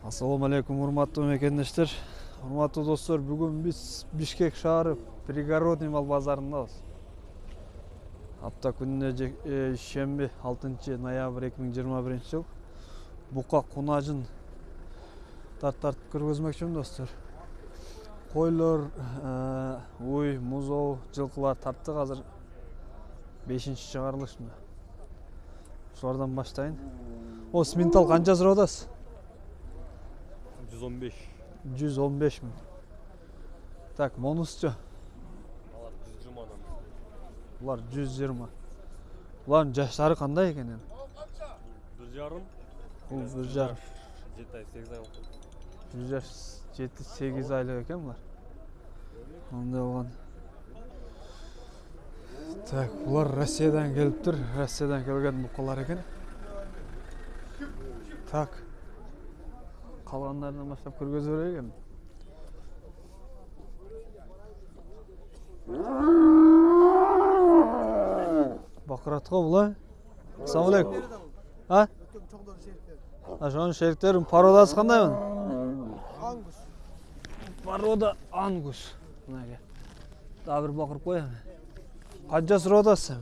Assalamu alaikum, урматтуу мекендештер. Урматтуу достор, бүгүн биз Бишкек шаары Пригородный мал базарындабыз. Апта күнүнө шемби 6 ноябрь 2021 жыл. Бука кунажын тартып киргизмекчимин достор. Койлор, уй, музоо, жылкылар тарттык азыр 5-чи чыгарылыш. Ошолордон баштайын. О, сминтал канча сурап атасыз? 115. 115 миң. Так, монусчу? Алар 120 адам. Булар 120. Булардын жаштары кандай экен эми? 1,5. Бул 1,5. 7 ай, 8 ай болду. 100 жаш 7-8 айлык экен булар. Андай болгон. Так, булар Россиядан келиптир. Россиядан келген букалар экен. Так. Калгандарынан баштап көргөзүп берейик эми. Бакыратко була. Ассаламу алейкум. А? Ошонун шериктери породасы кандай мын? Ангус. Порода ангус. Мынага. Дагы бир бакырып коеюн. Канча сурап атасыз?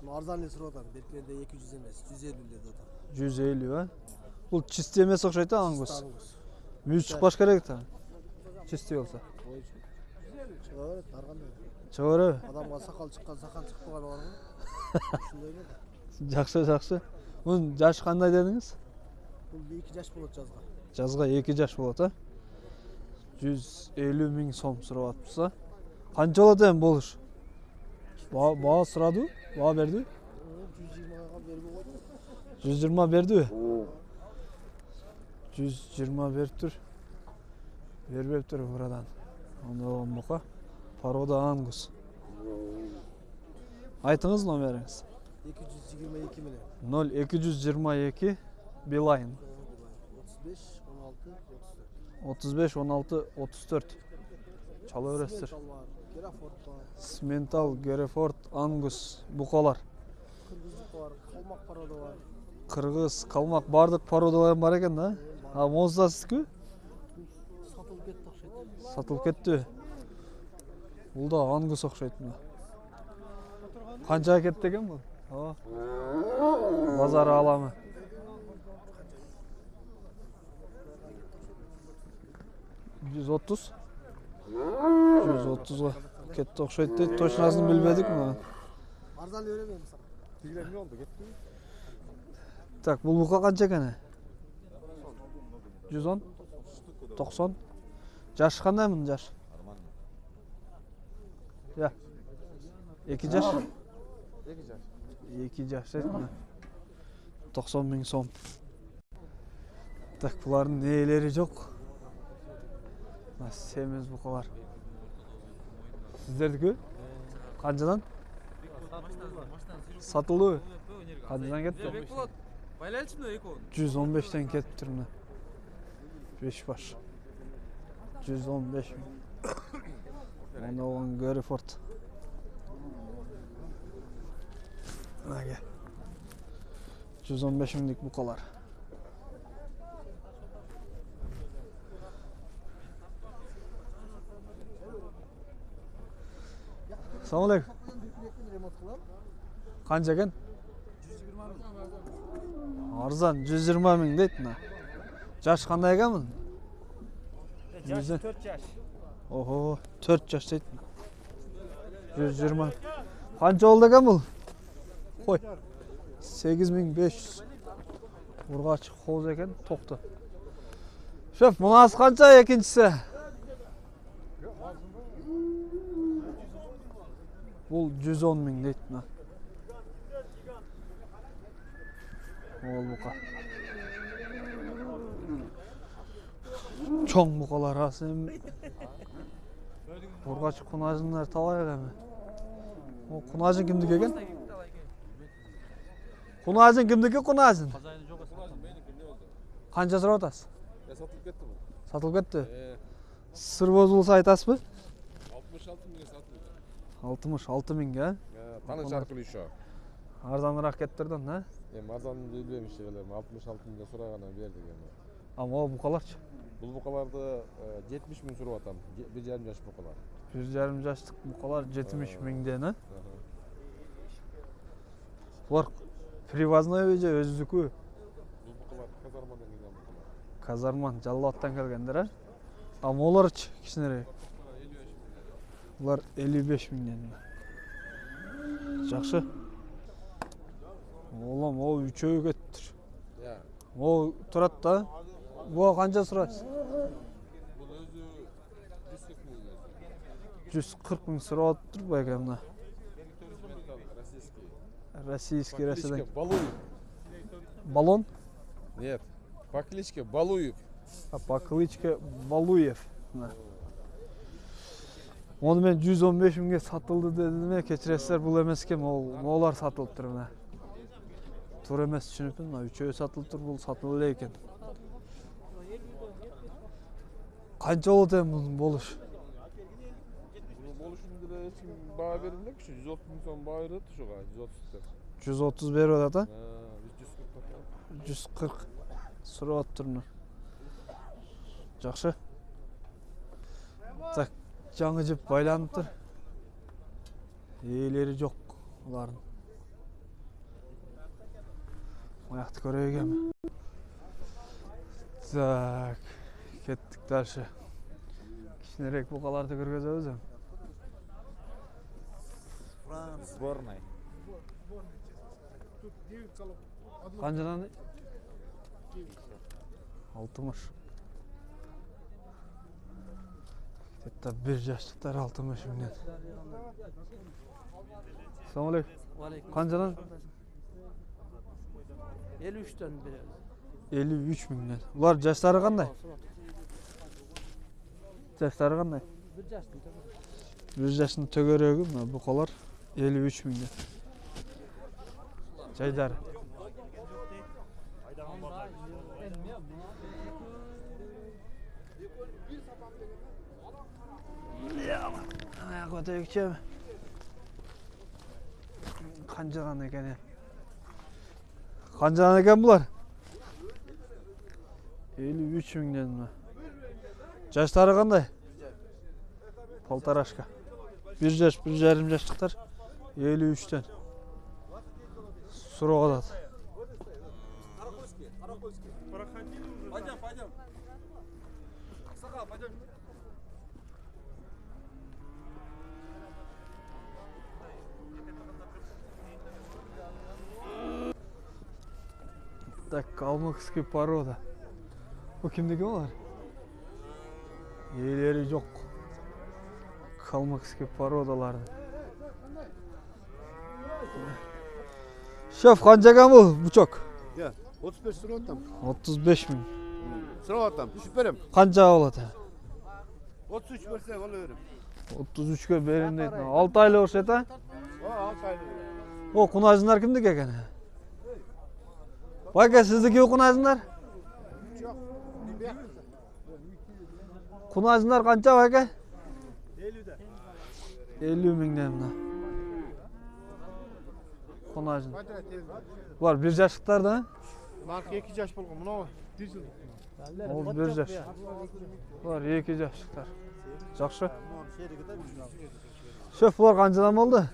Арзан эле сурап атам. Беркенде 200 эмес, 150 деп атам. 150, а? Бул чисти эмес окшойт да ангус. Ангус. Мүйүз чыкпаш керек да. Чисти болсо. Чыга берет, ар кандай. Чыга береби? Адамга сакал чыккан, сакал чыкпаган бар го. Ушундай эле да. Жакшы, жакшы. Мунун жашы кандай дедиңиз? Бул 2 жаш болот жазга. Жазга 2 жаш болот, а? 150 миң сом сурап атпыз, а? Канча болот эми болуш? Баа сурадыбы? Баа бердиби? 120га бербей койду. 120 бердиби? 120 бериптир. Бербептир бурадан. Анда болгон бука. Порода ангус. Айтыңыз номериңиз. 222 менен. 0222 Билайн. 35 16 34. 35 16 34. Чала бересиздер. Герафорд бар. Сментал, Герефорд, ангус, букалар. Кыргыздык бар, калмак порода бар. Кыргыз, калмак бардык породалар бар экен да. А монза сиздики? Сатылып кетти окшойт. Сатылып кетти. Бул да ангус окшойт мына. Канчага кетти экен бул? Ооба. Базар аламы. $130. 130га кетти окшойт дейт. Точносын билбедик мына. Арзан эле беребем сага. Тигилер эмне болду, кетти? Так, бул бука канча экен? 110, 90. Жаш кандай мын жаш? Я. 2 жаш. 2 жаш. 2 жаш этми? 90 миң сом. Так, булардын ээлери жок. Семиз букалар. Сиздердики? Канчадан? Сатылдыбы? Канчадан кетти? Байлайчымды эки 115'ten кетиптир мына. 5 баш. 115 миң. Анда болгон Герефорд. Мына 115 миңдик букалар. Assalamu alaikum. Ремонт кылам. Канча экен? 120 миң. Арзан 120 миң дейт мына. Жаш кандай экен мын? Жаш 4 жаш. Ого, 4 жаш дейт. 120. Канча болду экен бул? Кой. 8500. Ургач хоз экен, токто. Шеф, мунасы канча экинчиси? Бул 110 миң дейт мына. Ол бука. Чоң букалар асым. Ургач кунажындар талай эми. О, кунажын кимдики экен? Кунажын кимдики кунажын? Канча сурап атасыз? Сатылып кетти бул. Сатылып кетти? Сыр бозулса айтасызбы? 66 миңге сатылды. 66 миңге, Таныш аркылуу ишо. арзаныраак кеттерден, а? Эми арзанын билбейм иши эле. 66 миңге сураганы бердик эми. Ama o bukalarçı. Бұл бұқаларды 70 мың сұрап атам. 1,5 жаш бұқалар. 1,5 жаштық bukalar 70 миңден, ha? Бұлар привозной же өздікі? Бұл бұқалар казармадан келген бұқалар. Казарман, Жаллаттан келгендер, ha? Ama оларчы кішінерек. Бұлар 55 миңден. Жақсы. Oğlum o üçöğü götür. Ya. O turat da. Bu kanca sırası? Бұл өзі 140 мың. 140 мың sıra otur bu ekranına. Российский. Российский По кличке Россиядан. Балуев. Балон? Нет. По кличке Балуев. По кличке Балуев. Onu ben 115 миңге satıldı dedim. Keçiresler бұл емес ekem, олар satılıp тұр мына. Тур емес түшүнүппүн, мына үчөө сатылып тур, бул сатылып эле экен. Канча болот эми мунун болуш? Бұл болушун деле эч ким баа берип элек, 130 мың сом баа берет ушуга, 130 деп. 130 берип атат, а? Biz 140 140 сурап атыптыр. Жакшы. Так, жаңы жип байланып тур. Ээлери жок булардын. Аякты көрөйүк эми. Так, кеттик дальше. Кичинерээк букаларды көргөзөбүз эми. Сборной. Канчадан? 60. Это 1 жаштыктар 60 миңден. Assalamu alaikum. Kancadan? 53'ten beri. 53 миңден. Булар жаштары кандай? Жаштары кандай? 1 yaştım tabii. 1 жаштын төгөрөгү мына букалар 53 миңден. Жайдары. Аяк өтөйүкчү. Канжадан экен. Канжадан экен булар? 53 миңден мына. Жаштары кандай? Полторашка. 1 жаш, 1,5 жаштыктар 53'тен. Суроо атат. Пойдем, пойдем. Саха, пойдем. Так, калмыкский порода. Bu kimdeki var? Yeleri yok. Kalmakski parodalardı. Şef kanca mı bu çok? Ya 35 lira attam. 35 bin. Sıra attam. Düşüp verim. Kanca oladı? 33 verse alıyorum. 33 kö berin deydi. 6 aylı olsa da. O 6 aylık. O kunajınlar kimdik eken? Bak ya sizdeki o kunajınlar? Çok. Bir bek. Kunajınlar kanca bak ya? 50'de. 50 miңден мына. Kunajın. Kaç tane tez var? Var 1 yaşlıklar da. Marka 2 yaş bulgun. Bunu 1 yıl. O 1 yaş. Var 2 yaşlıklar. Жақсы. Şef bular kancadan oldu?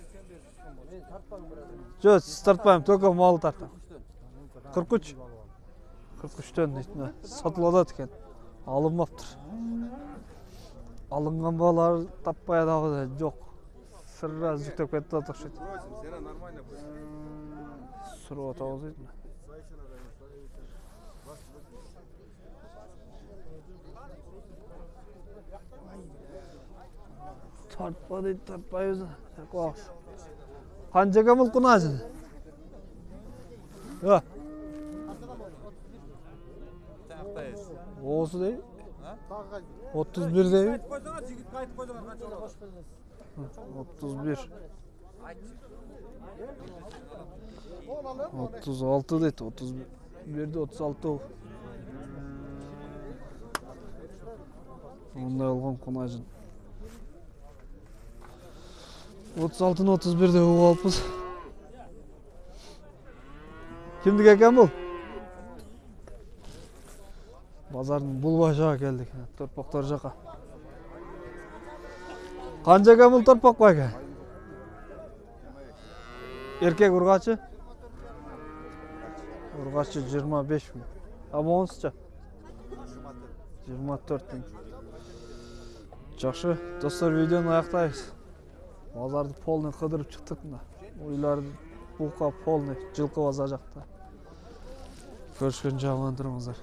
Жоқ, siz tartpayım, только malı tartpayım. 43. 43'ten deydi. Satılada eken. Alınmaptır. Alıngan bağlar tapmaya da жоқ. Sırra жүктеп кетті да тақшайды. Сена нормально будет. Сұрып атауыз дейді. Tartma deydi, tartpay өзі. Қоғыз. Қанчаға бұл құнажын? Yok. Oğusu değil. 31 değil. Kayıt koysana, jigit kayıt koysana. Kaç olur? 31. 36 dedi. 31 de 36 ol. Onday olgan konajın. 36'ın 31'de o alpız. Kimdik eken bu? Bazarın bul başaga keldik. Torpaqlar jaka. Qanchaga bul torpaq aka? Erkek urg'achi? Urg'achi 25 ming. Abonsicha? 24 ming. Жақсы, достар, видеоны аяқтаймыз. Базарды полный қыдырып шықтық мына. Ойларды бұлқа полный жылқы базар жақта. Көрішкенше аман тұрыңыздар.